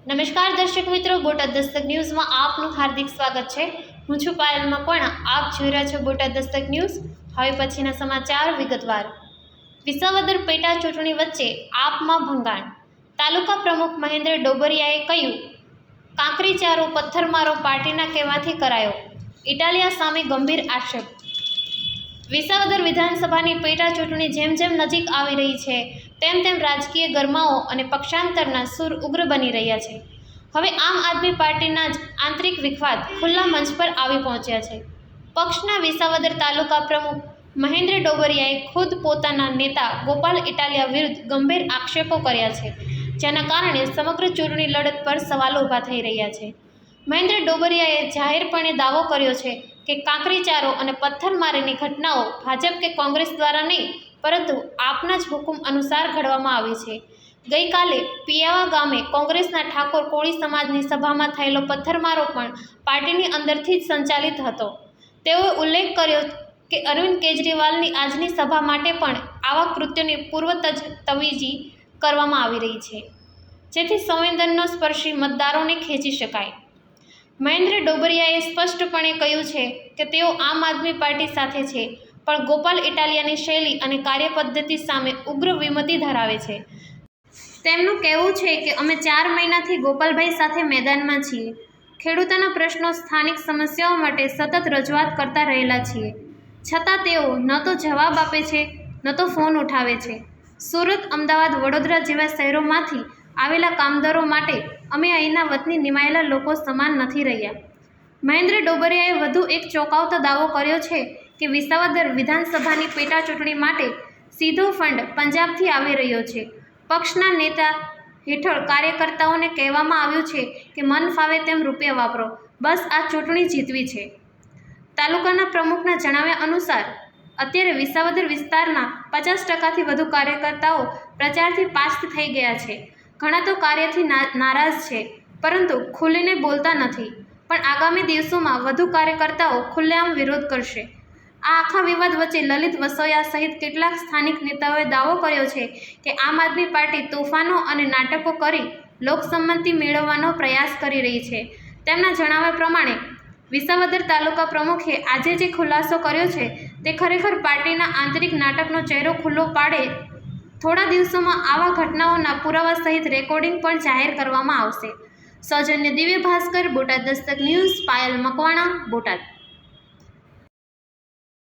નમસ્કાર દર્શક મિત્રો, બોટાદ દસ્તક ન્યૂઝમાં આપનું હાર્દિક સ્વાગત છે। હું છું પાયલ મકવાણા। આપ જોઈ રહ્યા છો બોટાદ દસ્તક ન્યૂઝ। હવે પછીના સમાચાર વિગતવાર। વિસાવદર પેટા ચૂંટણી વચ્ચે આપમાં ભંગાણ। તાલુકા પ્રમુખ મહેન્દ્ર ડોબરિયાએ કહ્યું, કાંકરીચારો પથ્થરમારો પાર્ટીના કહેવાથી કરાયો। ઇટાલિયા સામે ગંભીર આક્ષેપ। વિસાવદર વિધાનસભાની પેટા ચૂંટણી જેમ જેમ નજીક આવી રહી છે તેમ તેમ રાજકીય ગરમાઓ અને પક્ષાંતરના સૂર ઉગ્ર બની રહ્યા છે। હવે આમ આદમી પાર્ટીના જ આંતરિક વિખવાદ ખુલ્લા મંચ પર આવી પહોંચ્યા છે। પક્ષના વિસાવદર તાલુકા પ્રમુખ મહેન્દ્ર ડોબરિયાએ ખુદ પોતાના નેતા ગોપાલ ઇટાલિયા વિરુદ્ધ ગંભીર આક્ષેપો કર્યા છે, જેના કારણે સમગ્ર ચૂંટણી લડત પર સવાલો ઊભા થઈ રહ્યા છે। મહેન્દ્ર ડોબરિયાએ જાહેરપણે દાવો કર્યો છે કે કાંકરીચારો અને પથ્થરમારીની ઘટનાઓ ભાજપ કે કોંગ્રેસ દ્વારા નહીં, પરંતુ આપના જ હુકમ અનુસાર ઘડવામાં આવી છે। ગઈકાલે પિયાવા ગામે કોંગ્રેસના ઠાકોર કોળી સમાજની સભામાં થયેલો પથ્થરમારો પણ પાર્ટીની અંદરથી જ સંચાલિત હતો। તેઓએ ઉલ્લેખ કર્યો કે અરવિંદ કેજરીવાલની આજની સભા માટે પણ આવા કૃત્યોની પૂર્વતજવીજ કરવામાં આવી રહી છે, જેથી સંવેદનસ્પર્શી મતદારોને ખેંચી શકાય। મહેન્દ્ર ડોબરિયાએ સ્પષ્ટપણે કહ્યું છે કે તેઓ આમ આદમી પાર્ટી સાથે છે, પણ ગોપાલ ઇટાલિયાની શૈલી અને કાર્યપદ્ધતિ સામે ઉગ્ર વિમતિ ધરાવે છે। તેમનું કહેવું છે કે અમે 4 મહિનાથી ગોપાલભાઈ સાથે મેદાનમાં છીએ। ખેડૂતોના પ્રશ્નો, સ્થાનિક સમસ્યાઓ માટે સતત રજૂઆત કરતા રહેલા છીએ, છતાં તેઓ ન તો જવાબ આપે છે, ન તો ફોન ઉઠાવે છે। સુરત, અમદાવાદ, વડોદરા જેવા શહેરોમાંથી આવેલા કામદારો માટે અમે અહીંના વતની નિમાયેલા લોકો સમાન નથી રહ્યા। મહેન્દ્ર ડોબરિયાએ વધુ એક ચોંકાવતો દાવો કર્યો છે કે વિસાવદર વિધાનસભાની પેટા ચૂંટણી માટે સીધો ફંડ પંજાબથી આવી રહ્યો છે। પક્ષના નેતા હેઠળ કાર્યકર્તાઓને કહેવામાં આવ્યું છે કે મન ફાવે તેમ રૂપિયા વાપરો, બસ આ ચૂંટણી જીતવી છે। તાલુકાના પ્રમુખના જણાવ્યા અનુસાર અત્યારે વિસાવદર વિસ્તારના 50%થી વધુ કાર્યકર્તાઓ પ્રચારથી પાસ્ટ થઈ ગયા છે। ઘણા તો કાર્યથી નારાજ છે, પરંતુ ખુલીને બોલતા નથી, પણ આગામી દિવસોમાં વધુ કાર્યકર્તાઓ ખુલ્લેઆમ વિરોધ કરશે। આ આખા વિવાદ વચ્ચે લલિત વસોયા સહિત કેટલાક સ્થાનિક નેતાઓએ દાવો કર્યો છે કે આમ આદમી પાર્ટી તોફાનો અને નાટકો કરી લોકસંમતિ મેળવવાનો પ્રયાસ કરી રહી છે। તેમના જણાવ્યા પ્રમાણે વિસાવદર તાલુકા પ્રમુખે આજે જે ખુલાસો કર્યો છે તે ખરેખર પાર્ટીના આંતરિક નાટકનો ચહેરો ખુલ્લો પાડે। થોડા દિવસોમાં આવા ઘટનાઓના પુરાવા સહિત રેકોર્ડિંગ પણ જાહેર કરવામાં આવશે। સૌજન્ય દિવ્ય ભાસ્કર, બોટાદ દસ્તક ન્યૂઝ, પાયલ મકવાણા, બોટાદ।